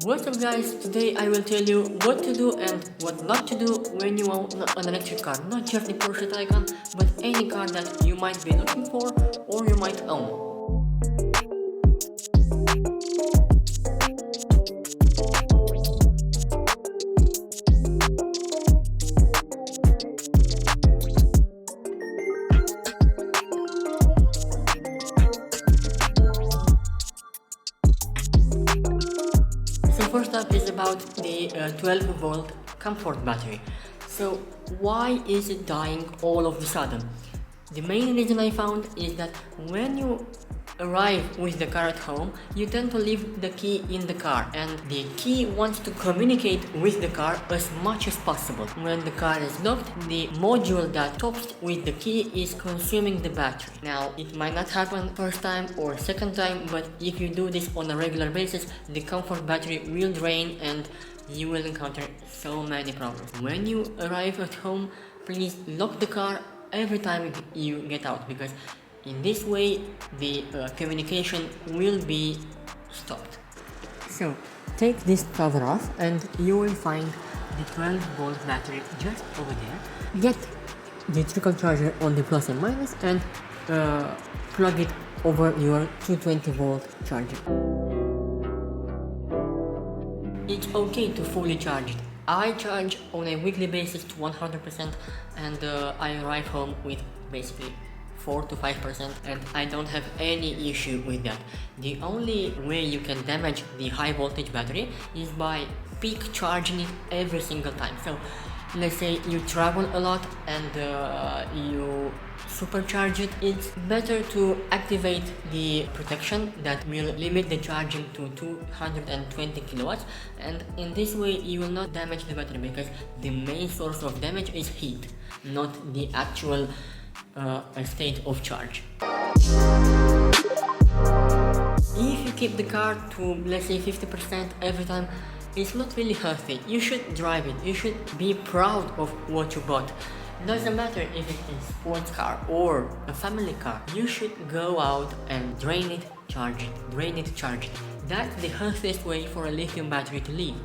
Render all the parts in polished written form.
What's up guys, today I will tell you what to do and what not to do when you own an electric car. Not just the Porsche Taycan, but any car that you might be looking for or you might own. So first up is about the 12 volt comfort battery. So why is it dying all of a sudden? The main reason I found is that when you arrive with the car at home, you tend to leave the key in the car, and the key wants to communicate with the car as much as possible. When the car is locked, the module that talks with the key is consuming the battery. Now, it might not happen first time or second time, but if you do this on a regular basis, the comfort battery will drain and you will encounter so many problems. When you arrive at home, please lock the car every time you get out, because in this way the communication will be stopped. So take this cover off and you will find the 12 volt battery just over there. Get the trickle charger on the plus and minus and plug it over your 220 volt charger. It's okay to fully charge it. I charge on a weekly basis to 100% and I arrive home with basically 4 to 5% and I don't have any issue with that. The only way you can damage the high voltage battery is by peak charging it every single time. So let's say you travel a lot and you supercharge it. It's better to activate the protection that will limit the charging to 220 kilowatts, and in this way you will not damage the battery, because the main source of damage is heat, not the actual state of charge. If you keep the car to, let's say, 50% every time, it's not really healthy. You should drive it. You should be proud of what you bought. Doesn't matter if it is a sports car or a family car. You should go out and drain it, charge it, drain it, charge it. That's the healthiest way for a lithium battery to live.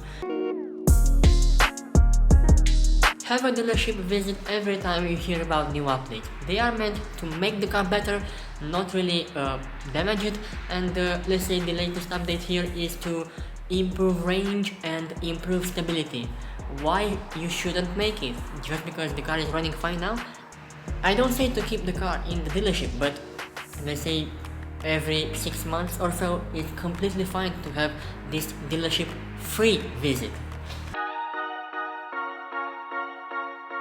Have a dealership visit every time you hear about new updates. They are meant to make the car better, not really damage it. And let's say the latest update here is to improve range and improve stability. Why you shouldn't make it just because the car is running fine now? I don't say to keep the car in the dealership, but let's say every 6 months or so, it's completely fine to have this dealership free visit.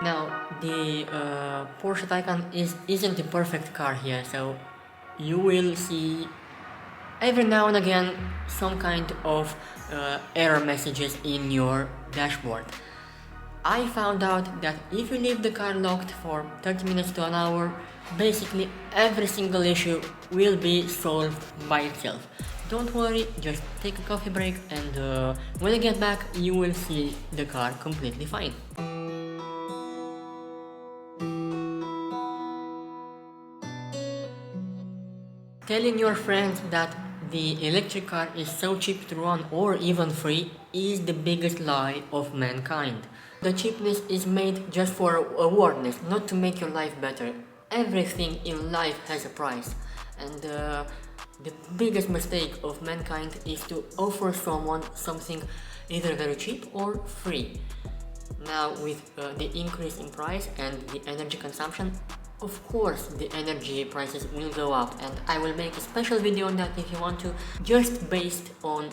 Now, the Porsche Taycan isn't the perfect car here, so you will see every now and again some kind of error messages in your dashboard. I found out that if you leave the car locked for 30 minutes to an hour, basically every single issue will be solved by itself. Don't worry, just take a coffee break, and when you get back you will see the car completely fine. Telling your friends that the electric car is so cheap to run or even free is the biggest lie of mankind. The cheapness is made just for awareness, not to make your life better. Everything in life has a price, and the biggest mistake of mankind is to offer someone something either very cheap or free. Now with the increase in price and the energy consumption, of course the energy prices will go up, and I will make a special video on that if you want to, just based on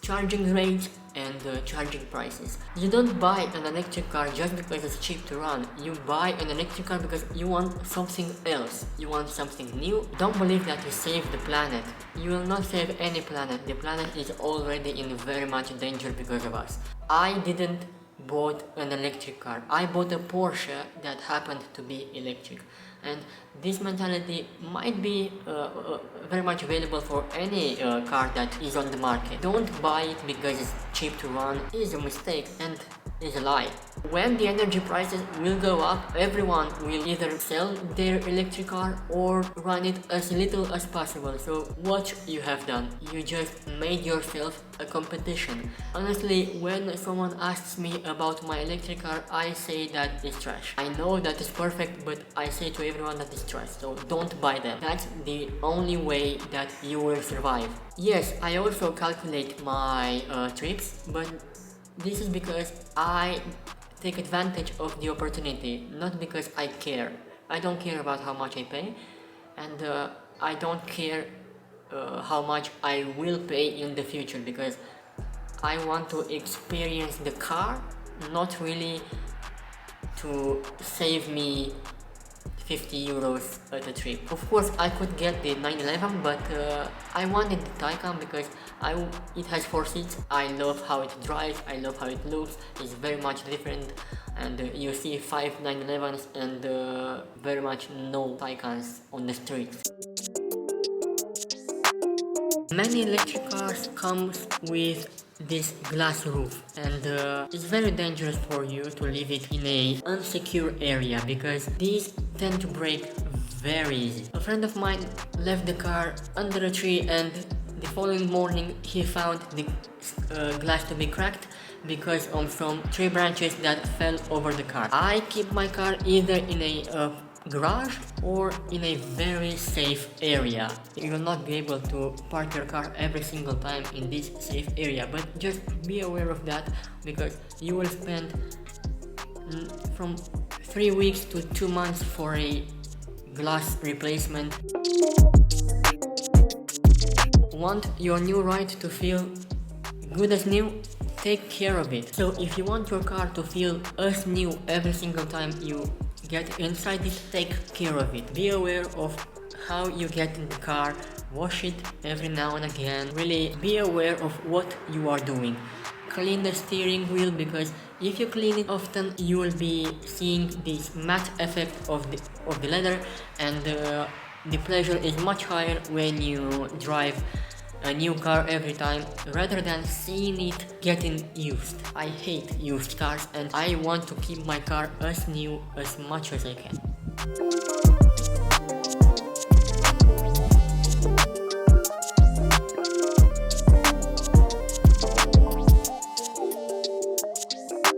charging rates and charging prices. You don't buy an electric car just because it's cheap to run. You buy an electric car because you want something else. You want something new. Don't believe that you save the planet. You will not save any planet. The planet is already in very much danger because of us. I didn't bought an electric car. I bought a Porsche that happened to be electric, and this mentality might be very much available for any car that is on the market. Don't buy it because it's cheap to run. It is a mistake, and is a lie. When the energy prices will go up, everyone will either sell their electric car or run it as little as possible. So what you have done, you just made yourself a competition. Honestly, when someone asks me about my electric car, I say that it's trash. I know that it's perfect, but I say to everyone that it's trash, so don't buy them. That's the only way that you will survive. Yes, I also calculate my trips, but this is because I take advantage of the opportunity, not because I care. I don't care about how much I pay, and I don't care how much I will pay in the future, because I want to experience the car, not really to save me 50 euros at a trip. Of course, I could get the 911, but I wanted the Taycan because it has 4 seats. I love how it drives, I love how it looks. It's very much different, and you see 5 911s and very much no Taycans on the streets. Many electric cars comes with this glass roof, and it's very dangerous for you to leave it in a unsecure area because these tend to break very easy. A friend of mine left the car under a tree, and the following morning he found the glass to be cracked because of some tree branches that fell over the car. I keep my car either in a garage or in a very safe area. You will not be able to park your car every single time in this safe area, but just be aware of that because you will spend from 3 weeks to 2 months for a glass replacement. Want your new ride to feel good as new? Take care of it. So if you want your car to feel as new every single time you get inside it, take care of it. Be aware of how you get in the car, wash it every now and again. Really be aware of what you are doing. Clean the steering wheel, because if you clean it often, you will be seeing this matte effect of the leather, and the pleasure is much higher when you drive a new car every time rather than seeing it getting used. I hate used cars, and I want to keep my car as new as much as I can.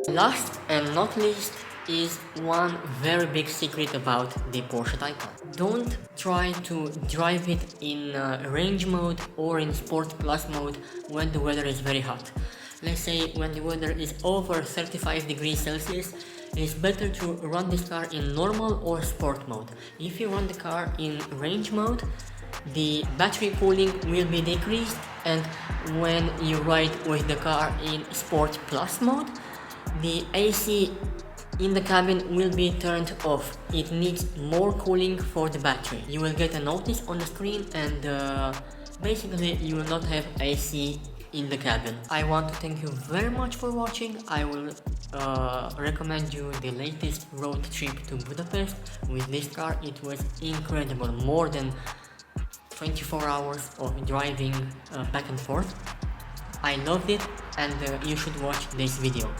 Last and not least is one very big secret about the Porsche Taycan. Don't try to drive it in range mode or in Sport Plus mode when the weather is very hot. Let's say when the weather is over 35 degrees Celsius, it's better to run this car in normal or sport mode. If you run the car in range mode, the battery cooling will be decreased, and when you ride with the car in Sport Plus mode, the AC in the cabin will be turned off. It needs more cooling for the battery. You will get a notice on the screen, and basically you will not have AC in the cabin. I want to thank you very much for watching. I will recommend you the latest road trip to Budapest with this car. It was incredible, more than 24 hours of driving back and forth. I loved it, and you should watch this video.